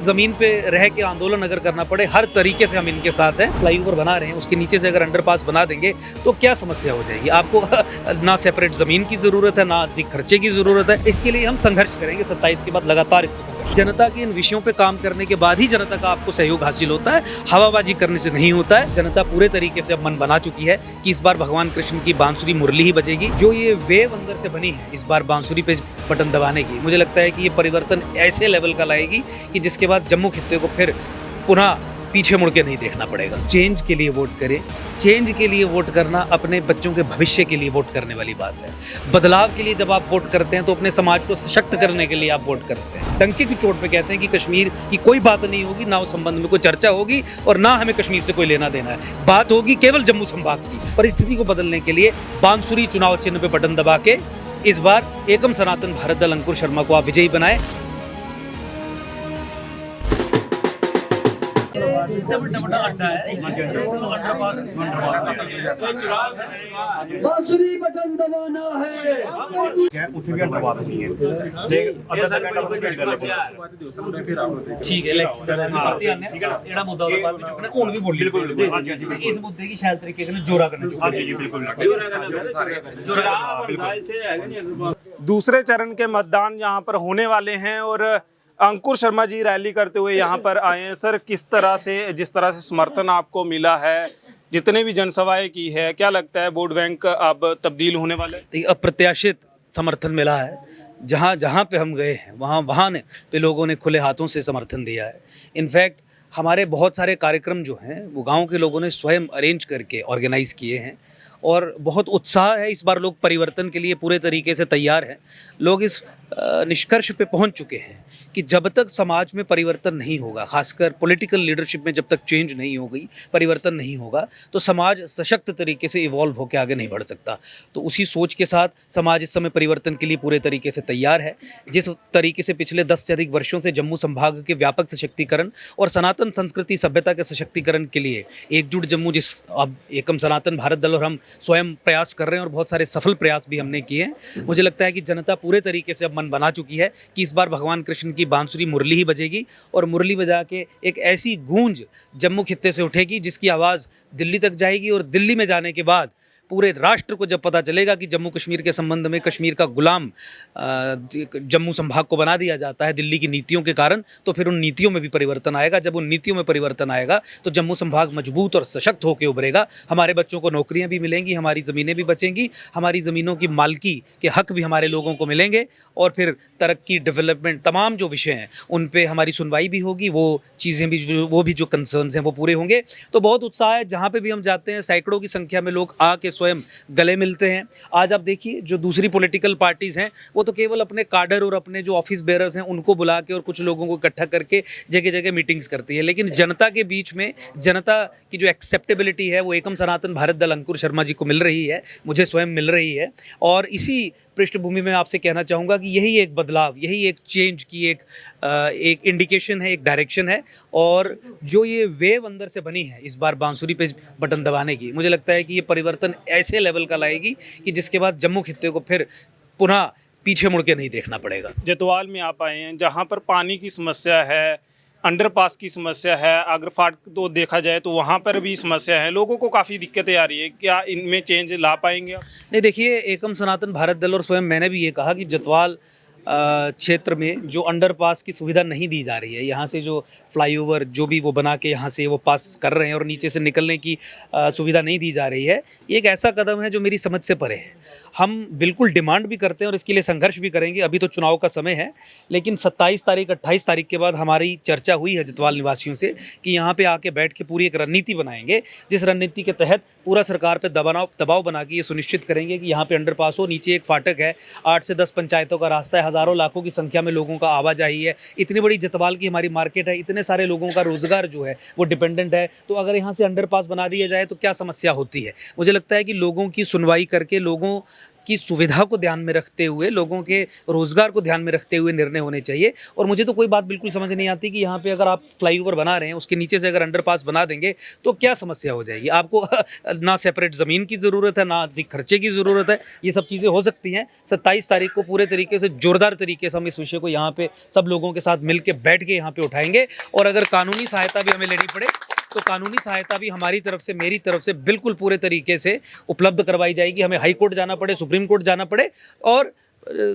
ज़मीन पे रह के आंदोलन अगर करना पड़े, हर तरीके से हम इनके साथ हैं। फ्लाईओवर बना रहे हैं, उसके नीचे से अगर अंडरपास बना देंगे तो क्या समस्या हो जाएगी। आपको ना सेपरेट ज़मीन की ज़रूरत है, ना अधिक खर्चे की ज़रूरत है। इसके लिए हम संघर्ष करेंगे 27 के बाद लगातार इस पर। जनता के इन विषयों पे काम करने के बाद ही जनता का आपको सहयोग हासिल होता है, हवाबाजी करने से नहीं होता है। जनता पूरे तरीके से अब मन बना चुकी है कि इस बार भगवान कृष्ण की बांसुरी मुरली ही बजेगी। जो ये वेव अंदर से बनी है इस बार बांसुरी पे बटन दबाने की, मुझे लगता है कि ये परिवर्तन ऐसे लेवल का लाएगी कि जिसके बाद जम्मू खित्ते को फिर पुनः पीछे मुड़ के नहीं देखना पड़ेगा। चेंज के लिए वोट करें। चेंज के लिए वोट करना अपने बच्चों के भविष्य के लिए वोट करने वाली बात है। बदलाव के लिए जब आप वोट करते हैं तो अपने समाज को सशक्त करने के लिए आप वोट करते हैं। डंके की चोट पे कहते हैं कि कश्मीर की कोई बात नहीं होगी, ना उस संबंध में कोई चर्चा होगी और ना हमें कश्मीर से कोई लेना देना है। बात होगी केवल जम्मू संभाग की। परिस्थिति को बदलने के लिए बांसुरी चुनाव चिन्ह पे बटन दबा के इस बार एकम सनातन भारत दल अंकुर शर्मा को आप विजयी बनाएं। बांसुरी बटन दबाना है। ठीक है, ਜਿਹੜਾ ਮੁੱਦਾ ਉਹਦੇ ਬਾਅਦ ਵਿੱਚ ਚੁੱਕਣਾ ਹੁਣ ਵੀ ਬੋਲੀ ਬਿਲਕੁਲ ਇਸ ਮੁੱਦੇ ਦੀ ਸ਼ਾਇਦ ਤਰੀਕੇ ਨਾਲ ਜੋਰਾ करना चाहिए। दूसरे चरण के मतदान यहाँ पर होने वाले हैं और अंकुर शर्मा जी रैली करते हुए यहाँ पर आए हैं। सर, किस तरह से, जिस तरह से समर्थन आपको मिला है, जितने भी जनसभाएं की है, क्या लगता है वोट बैंक अब तब्दील होने वाले? अप्रत्याशित समर्थन मिला है। जहाँ जहाँ पे हम गए हैं वहाँ पे लोगों ने खुले हाथों से समर्थन दिया है। इनफैक्ट हमारे बहुत सारे कार्यक्रम जो हैं वो गांव के लोगों ने स्वयं अरेंज करके ऑर्गेनाइज़ किए हैं और बहुत उत्साह है। इस बार लोग परिवर्तन के लिए पूरे तरीके से तैयार हैं। लोग इस निष्कर्ष पे पहुंच चुके हैं कि जब तक समाज में परिवर्तन नहीं होगा, खासकर पॉलिटिकल लीडरशिप में जब तक चेंज नहीं होगी, परिवर्तन नहीं होगा, तो समाज सशक्त तरीके से इवॉल्व होकर आगे नहीं बढ़ सकता। तो उसी सोच के साथ समाज इस समय परिवर्तन के लिए पूरे तरीके से तैयार है। जिस तरीके से पिछले 10 से अधिक वर्षों से जम्मू संभाग के व्यापक सशक्तिकरण और सनातन संस्कृति सभ्यता के सशक्तिकरण के लिए एकजुट जम्मू, जिस अब एकम सनातन भारत दल और हम स्वयं प्रयास कर रहे हैं और बहुत सारे सफल प्रयास भी हमने किए हैं, मुझे लगता है कि जनता पूरे तरीके से अब मन बना चुकी है कि इस बार भगवान कृष्ण की बांसुरी मुरली ही बजेगी और मुरली बजा के एक ऐसी गूंज जम्मू खित्ते से उठेगी जिसकी आवाज़ दिल्ली तक जाएगी और दिल्ली में जाने के बाद पूरे राष्ट्र को जब पता चलेगा कि जम्मू कश्मीर के संबंध में कश्मीर का गुलाम जम्मू संभाग को बना दिया जाता है दिल्ली की नीतियों के कारण, तो फिर उन नीतियों में भी परिवर्तन आएगा। जब उन नीतियों में परिवर्तन आएगा तो जम्मू संभाग मजबूत और सशक्त होकर उभरेगा। हमारे बच्चों को नौकरियां भी मिलेंगी, हमारी ज़मीनें भी बचेंगी, हमारी ज़मीनों की मालकी के हक भी हमारे लोगों को मिलेंगे और फिर तरक्की, डेवलपमेंट, तमाम जो विषय हैं उन पर हमारी सुनवाई भी होगी। वो चीज़ें भी जो कंसर्न्स हैं वो पूरे होंगे। तो बहुत उत्साह है। जहाँ पर भी हम जाते हैं सैकड़ों की संख्या में लोग आके स्वयं गले मिलते हैं। आज आप देखिए जो दूसरी पॉलिटिकल पार्टीज़ हैं वो तो केवल अपने काडर और अपने जो ऑफिस बेरर्स हैं उनको बुला के और कुछ लोगों को इकट्ठा करके जगह जगह मीटिंग्स करती है, लेकिन जनता के बीच में जनता की जो एक्सेप्टेबिलिटी है वो एकम सनातन भारत दल अंकुर शर्मा जी को मिल रही है, मुझे स्वयं मिल रही है। और इसी पृष्ठभूमि में आपसे कहना चाहूँगा कि यही एक बदलाव, यही एक चेंज की एक इंडिकेशन है, एक डायरेक्शन है। और जो ये वेव अंदर से बनी है इस बार बांसुरी पे बटन दबाने की, मुझे लगता है कि ये परिवर्तन ऐसे लेवल का लाएगी कि जिसके बाद जम्मू खित्ते को फिर पुनः पीछे मुड़ के नहीं देखना पड़ेगा। जतवाल में आप आए हैं जहाँ पर पानी की समस्या है, अंडरपास की समस्या है, अगर फाटक तो देखा जाए तो वहाँ पर भी समस्या है, लोगों को काफ़ी दिक्कतें आ रही है। क्या इनमें चेंज ला पाएंगे आप? नहीं, देखिए एकम सनातन भारत दल और स्वयं मैंने भी ये कहा कि जतवाल क्षेत्र में जो अंडरपास की सुविधा नहीं दी जा रही है, यहाँ से जो फ्लाईओवर जो भी वो बना के यहाँ से वो पास कर रहे हैं और नीचे से निकलने की सुविधा नहीं दी जा रही है, ये एक ऐसा कदम है जो मेरी समझ से परे है। हम बिल्कुल डिमांड भी करते हैं और इसके लिए संघर्ष भी करेंगे। अभी तो चुनाव का समय है, लेकिन 27 तारीख 28 तारीख के बाद हमारी चर्चा हुई है जतवाल निवासियों से कि यहाँ पे आके बैठ के पूरी एक रणनीति बनाएंगे, जिस रणनीति के तहत पूरा सरकार पे दबाव बना के ये सुनिश्चित करेंगे कि यहाँ पे अंडरपास हो। नीचे एक फाटक है, 8 से 10 पंचायतों का रास्ता है, हज़ारों लाखों की संख्या में लोगों का आवाजाही है। इतनी बड़ी जतवाल की हमारी मार्केट है, इतने सारे लोगों का रोजगार जो है वो डिपेंडेंट है। तो अगर यहाँ से अंडरपास बना दिया जाए तो क्या समस्या होती है। मुझे लगता है कि लोगों की सुनवाई करके, लोगों की सुविधा को ध्यान में रखते हुए, लोगों के रोजगार को ध्यान में रखते हुए निर्णय होने चाहिए। और मुझे तो कोई बात बिल्कुल समझ नहीं आती कि यहाँ पे अगर आप फ्लाईओवर बना रहे हैं, उसके नीचे से अगर अंडरपास बना देंगे तो क्या समस्या हो जाएगी। आपको ना सेपरेट ज़मीन की ज़रूरत है, ना अधिक खर्चे की ज़रूरत है, ये सब चीज़ें हो सकती हैं। 27 तारीख को पूरे तरीके से जोरदार तरीके से हम इस विषय को यहाँ पे सब लोगों के साथ मिल के बैठ के यहाँ पे उठाएंगे। और अगर कानूनी सहायता भी हमें लेनी पड़े तो कानूनी सहायता भी हमारी तरफ से, मेरी तरफ से बिल्कुल पूरे तरीके से उपलब्ध करवाई जाएगी। हमें हाई कोर्ट जाना पड़े, सुप्रीम कोर्ट जाना पड़े और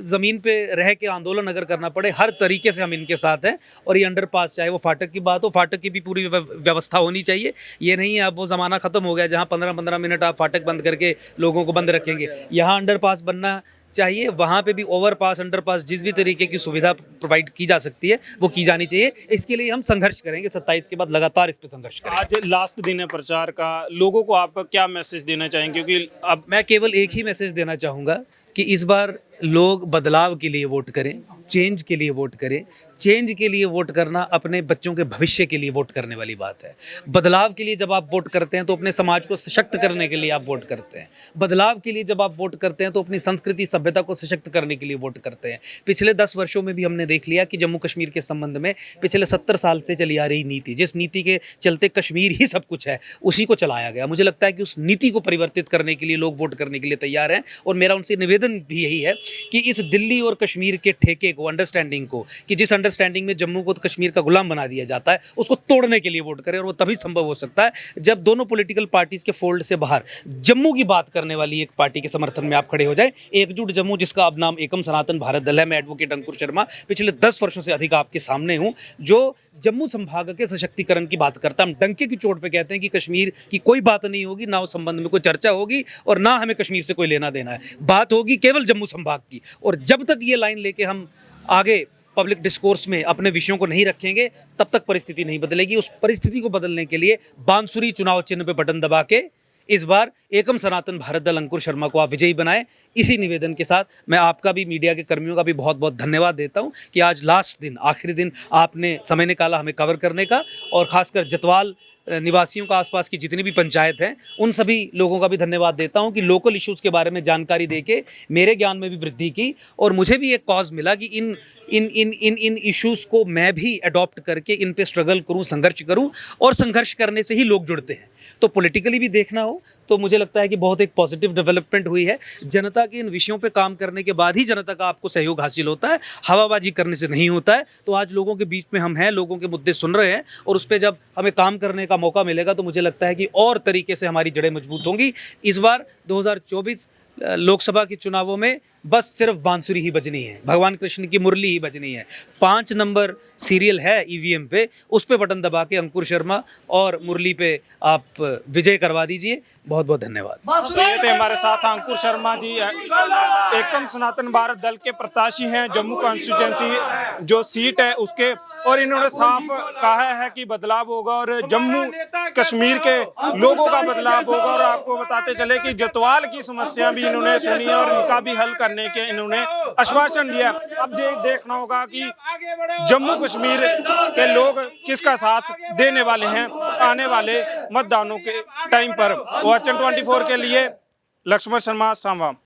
ज़मीन पे रह के आंदोलन अगर करना पड़े, हर तरीके से हम इनके साथ हैं। और ये अंडरपास, चाहे वो फाटक की बात हो, फाटक की भी पूरी व्यवस्था होनी चाहिए। ये नहीं है अब वो ज़माना ख़त्म हो गया जहाँ 15-15 मिनट आप फाटक बंद करके लोगों को बंद रखेंगे। यहाँ अंडरपास बनना चाहिए, वहाँ पे भी ओवरपास, अंडरपास, जिस भी तरीके की सुविधा प्रोवाइड की जा सकती है वो की जानी चाहिए। इसके लिए हम संघर्ष करेंगे, 27 के बाद लगातार इस पे संघर्ष करेंगे। आज लास्ट दिन है प्रचार का, लोगों को आप क्या मैसेज देना चाहेंगे? क्योंकि अब मैं केवल एक ही मैसेज देना चाहूँगा कि इस बार लोग बदलाव के लिए वोट करें, चेंज के लिए वोट करें। चेंज के लिए वोट करना अपने बच्चों के भविष्य के लिए वोट करने वाली बात है। बदलाव के लिए जब आप वोट करते हैं तो अपने समाज को सशक्त करने के लिए आप वोट करते हैं। बदलाव के लिए जब आप वोट करते हैं तो अपनी संस्कृति, सभ्यता को सशक्त करने के लिए वोट करते हैं। पिछले 10 वर्षों में भी हमने देख लिया कि जम्मू कश्मीर के संबंध में पिछले 70 साल से चली आ रही नीति, जिस नीति के चलते कश्मीर ही सब कुछ है, उसी को चलाया गया। मुझे लगता है कि उस नीति को परिवर्तित करने के लिए लोग वोट करने के लिए तैयार हैं। और मेरा उनसे निवेदन भी यही है कि इस दिल्ली और कश्मीर के ठेके को, अंडरस्टैंडिंग को, कि जिस अंडरस्टैंडिंग में जम्मू को तो कश्मीर का गुलाम बना दिया जाता है, उसको तोड़ने के लिए वोट करें। और वो तभी संभव हो सकता है जब दोनों पॉलिटिकल पार्टीज के फोल्ड से बाहर जम्मू की बात करने वाली एक पार्टी के समर्थन में आप खड़े हो जाए। एकजुट जम्मू, जिसका अब नाम एकम सनातन भारत दल है। मैं एडवोकेट अंकुर शर्मा पिछले 10 वर्षों से अधिक आपके सामने हूं, जो जम्मू संभाग के सशक्तिकरण की बात करता। हम डंके की चोट पे कहते हैं कि कश्मीर की कोई बात नहीं होगी, ना उस संबंध में कोई चर्चा होगी और ना हमें कश्मीर से कोई लेना देना है। बात होगी केवल जम्मू संभाग की। और जब तक ये लाइन लेके हम आगे पब्लिक डिस्कोर्स में अपने विषयों को नहीं रखेंगे, तब तक परिस्थिति नहीं बदलेगी। उस परिस्थिति को बदलने के लिए बांसुरी चुनाव चिन्ह पे बटन दबा के इस बार एकम सनातन भारत दल अंकुर शर्मा को आप विजयी बनाएं। इसी निवेदन के साथ मैं आपका भी, मीडिया के कर्मियों का भी बहुत बहुत धन्यवाद देता हूं कि आज लास्ट दिन, आखिरी दिन आपने समय निकाला हमें कवर करने का। और खासकर जतवाल निवासियों का, आसपास की जितनी भी पंचायत हैं, उन सभी लोगों का भी धन्यवाद देता हूं कि लोकल इश्यूज़ के बारे में जानकारी देके मेरे ज्ञान में भी वृद्धि की। और मुझे भी एक कॉज मिला कि इन इश्यूज़ को मैं भी अडॉप्ट करके इन पे स्ट्रगल करूं, संघर्ष करूं। और संघर्ष करने से ही लोग जुड़ते हैं। तो पॉलिटिकली भी देखना हो तो मुझे लगता है कि बहुत एक पॉजिटिव डेवलपमेंट हुई है। जनता के इन विषयों पे काम करने के बाद ही जनता का आपको सहयोग हासिल होता है, हवाबाजी करने से नहीं होता है। तो आज लोगों के बीच में हम हैं, लोगों के मुद्दे सुन रहे हैं और उस पर जब हमें काम करने का मौका मिलेगा तो मुझे लगता है कि और तरीके से हमारी जड़ें मजबूत होंगी। इस बार 2024 लोकसभा के चुनावों में बस सिर्फ बांसुरी ही बजनी है, भगवान कृष्ण की मुरली ही बजनी है। 5 नंबर सीरियल है ईवीएम पे, उस पे बटन दबा के अंकुर शर्मा और मुरली पे आप विजय करवा दीजिए। बहुत बहुत धन्यवाद। तो ये थे हमारे साथ अंकुर शर्मा जी, एकम सनातन भारत दल के प्रत्याशी हैं, जम्मू कॉन्स्टिट्यूंसी जो सीट है उसके। और इन्होंने साफ कहा है कि बदलाव होगा और जम्मू कश्मीर के लोगों का बदलाव होगा। और आपको बताते चले कि जतवाल की समस्या भी इन्होंने सुनी और उनका भी हल करने के इन्होंने आश्वासन दिया। अब ये देखना होगा कि जम्मू कश्मीर के लोग किसका साथ देने वाले हैं आने वाले मतदानों के टाइम पर। वॉचन 24 के लिए लक्ष्मण शर्मा, सांबा।